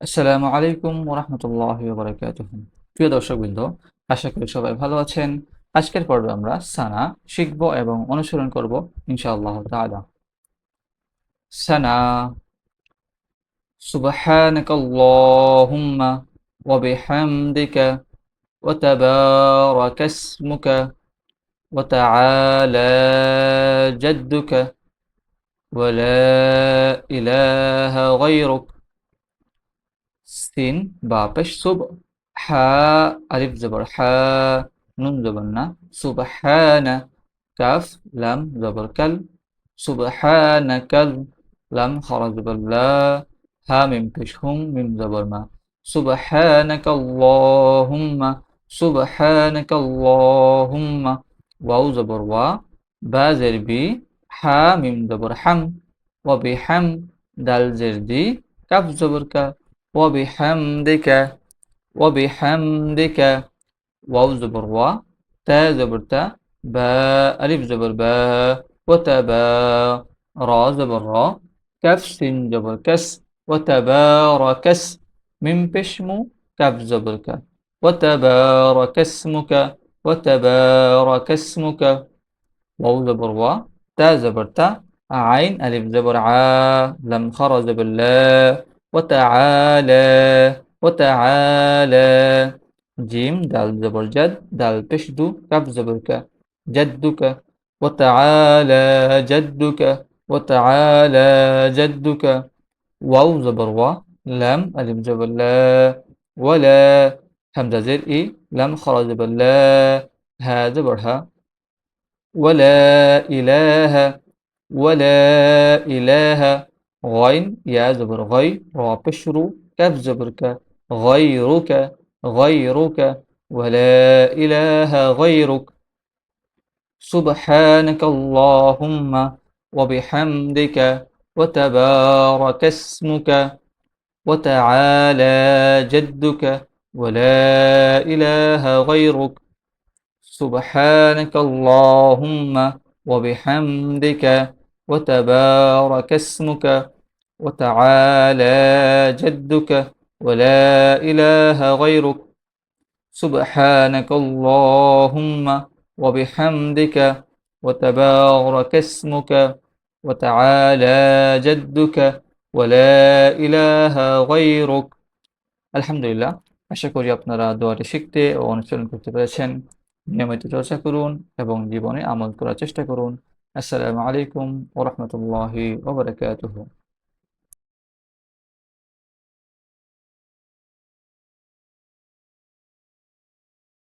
আসসালামু আলাইকুম ওরহমতুল্লাহি ওয়াবারাকাতুহু। প্রিয় দর্শকবৃন্দ, আশা করি সবাই ভালো আছেন। আজকের পর্বে আমরা সানা শিখব এবং অনুসরণ করব ইনশাআল্লাহ তাআলা। সানা সুবহানাকাল্লাহুম্মা ওয়া বিহামদিকা ওয়া তাবারাকা ইসমুকা ওয়া তাআলা জাদ্দুকা ওয়া লা ইলাহা গায়রুক। সিন বা পেশ সুব, হা আলিফ জবর হা, নুন জবর না, সুবহানা, কাফ লাম জবর কাল, সুবহানাকাল, লাম খারা জবর লা, হা মিম পেশ হুম, মিম জবর মা, সুবহানাকাল্লাহুম্মা, সুবহানাকাল্লাহুম্মা, ওয়াও জবর ওয়া, বা জের বি, হা মিম জবর হাম, ওয়া বিহাম, দাল জের দি, কাফ জবর কা, وبحمدك وبحمدك، واو زبر وا، تا زبر تا، با ألف زبر با، وتبا، را زبر را، كف سين زبر كس، وتباركس، من بشمو، كف زبر ك، وتبارك اسمك، وتبارك اسمك، واو زبر وا، تا زبر تا، عين ألف زبر ع، لم خر زبر لا، وتعالى وتعالى، جيم دال زبر جد، دال بشدو، كف زبر ك، جدك، وتعالى جدك، وتعالى جدك، واو زبر وا، لام ألف زبر لا، ولا، همزة زر إي، لم خر زبر لا، ها زبر ها، ولا إله، ولا إله، غين يا زبر غي، را بشرو، كف زبر ك، غيرك، غيرك، ولا إله غيرك، سبحانك اللهم وبحمدك وتبارك اسمك وتعالى جدك ولا إله غيرك، سبحانك اللهم وبحمدك وتبارك اسمك وتعالى جدك ولا إله غيرك، سبحانك اللهم وبحمدك وتبارك اسمك وتعالى جدك ولا إله غيرك। আলহামদুলিল্লাহ, আশা করি আপনারা দোয়াটি শিখতে ও অনুসরণ করতে পেরেছেন। নিয়মিত চর্চা করুন এবং জীবনে আমল করার চেষ্টা করুন। আসসালামু আলাইকুম ওয়া রাহমাতুল্লাহি ওয়া বারাকাতুহু।